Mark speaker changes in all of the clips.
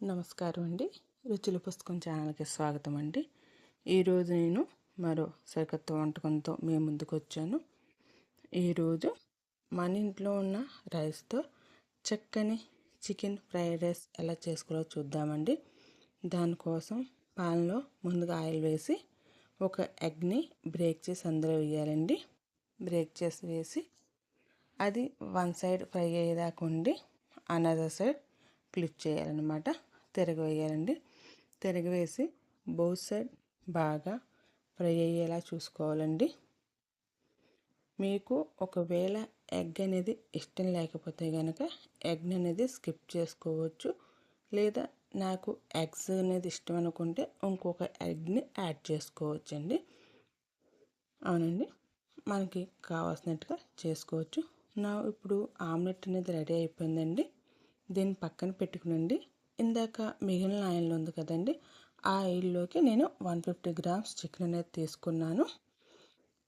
Speaker 1: నమస్కారం అండి. రుచుల పుస్తకం ఛానల్‌కి స్వాగతం అండి. ఈరోజు నేను మరో సరికొత్త వంటకంతో మీ ముందుకొచ్చాను. ఈరోజు మన ఇంట్లో ఉన్న రైస్‌తో చక్కని చికెన్ ఫ్రైడ్ రైస్ ఎలా చేసుకోవాలో చూద్దామండి. దానికోసం పాన్‌లో ముందుగా ఆయిల్ వేసి ఒక ఎగ్‌ని బ్రేక్ చేసి అందులో వేయాలండి. బ్రేక్ చేసి వేసి అది వన్ సైడ్ ఫ్రై అయ్యేదాకా ఉండి అనదర్ సైడ్ ఫ్లిప్ చేయాలన్నమాట. తిరగవేయాలండి. తిరగవేసి బోత్ సైడ్ బాగా ఫ్రై అయ్యేలా చూసుకోవాలండి. మీకు ఒకవేళ ఎగ్ అనేది ఇష్టం లేకపోతే కనుక ఎగ్ అనేది స్కిప్ చేసుకోవచ్చు. లేదా నాకు ఎగ్స్ అనేది ఇష్టం అనుకుంటే ఇంకొక ఎగ్ని యాడ్ చేసుకోవచ్చండి. అవునండి, మనకి కావాల్సినట్టుగా చేసుకోవచ్చు. ఇప్పుడు ఆమ్లెట్ అనేది రెడీ అయిపోయిందండి. దీన్ని పక్కన పెట్టుకునండి. ఇందాక మిగిలిన ఆయిల్ ఉంది కదండి, ఆ ఆయిల్లోకి నేను 150 గ్రామ్స్ చికెన్ అనేది తీసుకున్నాను.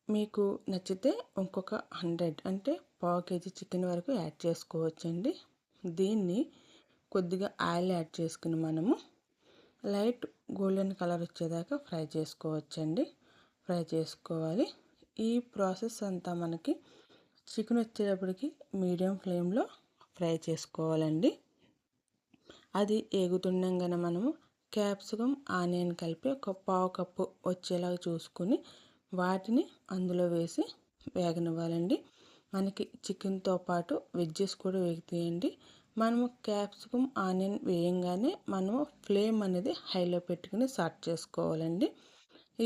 Speaker 1: మీకు నచ్చితే ఇంకొక 100 అంటే పావు కేజీ చికెన్ వరకు యాడ్ చేసుకోవచ్చండి. దీన్ని కొద్దిగా ఆయిల్ యాడ్ చేసుకుని మనము లైట్ గోల్డెన్ కలర్ వచ్చేదాకా ఫ్రై చేసుకోవచ్చండి. ఫ్రై చేసుకోవాలి. ఈ ప్రాసెస్ అంతా మనకి చికెన్ వచ్చేటప్పటికి మీడియం ఫ్లేమ్లో ఫ్రై చేసుకోవాలండి. అది ఏగుతుండగానే మనము క్యాప్సికమ్ ఆనియన్ కలిపి ఒక పావు కప్పు వచ్చేలాగా చూసుకుని వాటిని అందులో వేసి వేగనివ్వాలండి. మనకి చికెన్తో పాటు వెజ్జెస్ కూడా వేగుతాయండి. మనము క్యాప్సికమ్ ఆనియన్ వేయంగానే మనము ఫ్లేమ్ అనేది హైలో పెట్టుకుని స్టార్ట్ చేసుకోవాలండి.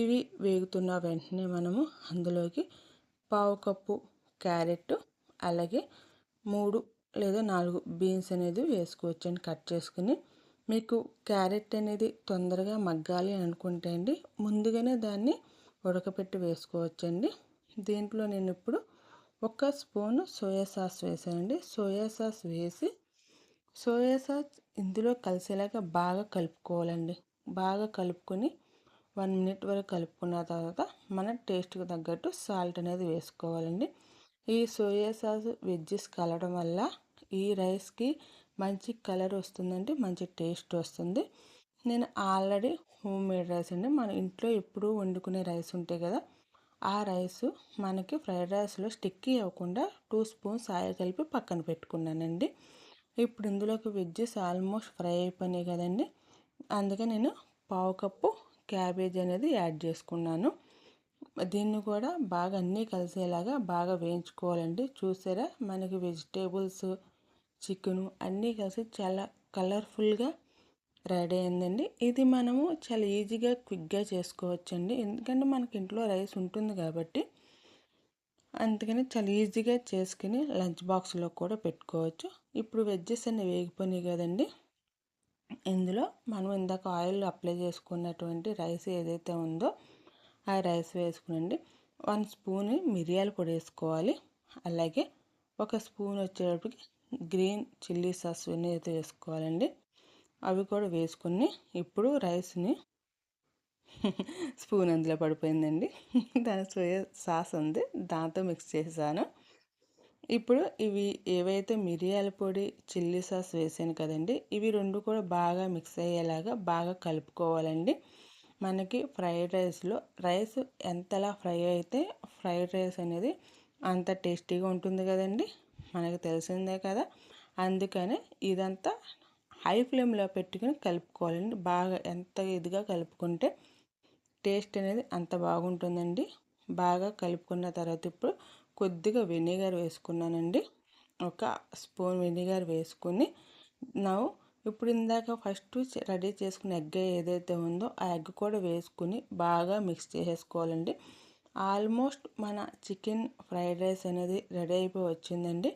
Speaker 1: ఇవి వేగుతున్న వెంటనే మనము అందులోకి పావు కప్పు క్యారెట్, అలాగే 3 లేదా 4 బీన్స్ అనేది వేసుకోవచ్చండి. కట్ చేసుకుని మీకు క్యారెట్ అనేది తొందరగా మగ్గాలి అనుకుంటే అండి ముందుగానే దాన్ని ఉడకపెట్టి వేసుకోవచ్చండి. దీంట్లో నేను ఇప్పుడు ఒక స్పూన్ సోయా సాస్ వేసానండి. సోయా సాస్ వేసి సోయా సాస్ ఇందులో కలిసేలాగా బాగా కలుపుకోవాలండి. బాగా కలుపుకొని 1 మినిట్ వరకు కలుపుకున్న తర్వాత మన టేస్ట్కి తగ్గట్టు సాల్ట్ అనేది వేసుకోవాలండి. ఈ సోయా సాస్ వెజ్జెస్ కలవడం వల్ల ఈ రైస్కి మంచి కలర్ వస్తుందండి, మంచి టేస్ట్ వస్తుంది. నేను ఆల్రెడీ హోమ్ మేడ్ రైస్ అండి, మన ఇంట్లో ఎప్పుడూ వండుకునే రైస్ ఉంటాయి కదా, ఆ రైస్ మనకి ఫ్రైడ్ రైస్లో స్టిక్కీ అవ్వకుండా 2 స్పూన్స్ ఆయిల్ కలిపి పక్కన పెట్టుకున్నానండి. ఇప్పుడు ఇందులోకి వెజ్జెస్ ఆల్మోస్ట్ ఫ్రై అయిపోయినాయి కదండి, అందుకే నేను పావు కప్పు క్యాబేజ్ అనేది యాడ్ చేసుకున్నాను. దీన్ని కూడా బాగా అన్నీ కలిసేలాగా బాగా వేయించుకోవాలండి. చూసారా, మనకి వెజిటేబుల్స్, చికెను అన్నీ కలిసి చాలా కలర్ఫుల్గా రెడీ అయిందండి. ఇది మనము చాలా ఈజీగా క్విక్గా చేసుకోవచ్చండి, ఎందుకంటే మనకి ఇంట్లో రైస్ ఉంటుంది కాబట్టి. అందుకని చాలా ఈజీగా చేసుకుని లంచ్ బాక్స్లో కూడా పెట్టుకోవచ్చు. ఇప్పుడు వెజ్జెస్ అన్నీ వేగిపోయినాయి కదండి, ఇందులో మనం ఇందాక ఆయిల్ అప్లై చేసుకున్నటువంటి రైస్ ఏదైతే ఉందో ఆ రైస్ వేసుకునండి. 1 స్పూన్ మిరియాల పొడి వేసుకోవాలి. అలాగే ఒక స్పూన్ వచ్చేటప్పటికి గ్రీన్ చిల్లీ సాస్ అనేది వేసుకోవాలండి. అవి కూడా వేసుకుని ఇప్పుడు రైస్ని స్పూన్ అందులో పడిపోయిందండి, దాని సోయా సాస్ ఉంది, దాంతో మిక్స్ చేసేసాను. ఇప్పుడు ఇవి ఏవైతే మిరియాల పొడి, చిల్లీ సాస్ వేసాను కదండి, ఇవి రెండు కూడా బాగా మిక్స్ అయ్యేలాగా బాగా కలుపుకోవాలండి. మనకి ఫ్రైడ్ రైస్లో రైస్ ఎంతలా ఫ్రై అయితే ఫ్రైడ్ రైస్ అనేది అంత టేస్టీగా ఉంటుంది కదండి, మనకు తెలిసిందే కదా. అందుకనే ఇదంతా హై ఫ్లేమ్లో పెట్టుకుని కలుపుకోవాలండి. బాగా ఎంత ఇదిగా కలుపుకుంటే టేస్ట్ అనేది అంత బాగుంటుందండి. బాగా కలుపుకున్న తర్వాత ఇప్పుడు కొద్దిగా వెనిగర్ వేసుకున్నానండి. ఒక స్పూన్ వెనిగర్ వేసుకొని ఇప్పుడు ఇందాక ఫస్ట్ రెడీ చేసుకున్న ఎగ్ ఏదైతే ఉందో ఆ ఎగ్ కూడా వేసుకుని బాగా మిక్స్ చేసేసుకోవాలండి. ఆల్మోస్ట్ మన చికెన్ ఫ్రైడ్ రైస్ అనేది రెడీ అయిపోయి వచ్చిందండి.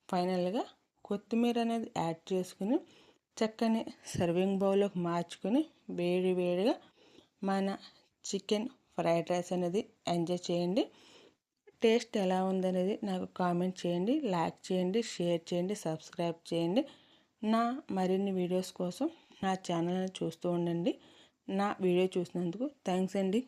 Speaker 1: ఫైనల్గా కొత్తిమీర అనేది యాడ్ చేసుకుని చక్కని సర్వింగ్ బౌల్లోకి మార్చుకొని వేడి వేడిగా మన చికెన్ ఫ్రైడ్ రైస్ అనేది ఎంజాయ్ చేయండి. టేస్ట్ ఎలా ఉందనేది నాకు కామెంట్ చేయండి, లైక్ చేయండి, షేర్ చేయండి, సబ్స్క్రైబ్ చేయండి. నా మరిన్ని వీడియోస్ కోసం నా ఛానల్ని చూస్తూ ఉండండి. నా వీడియో చూసినందుకు థ్యాంక్స్ అండి.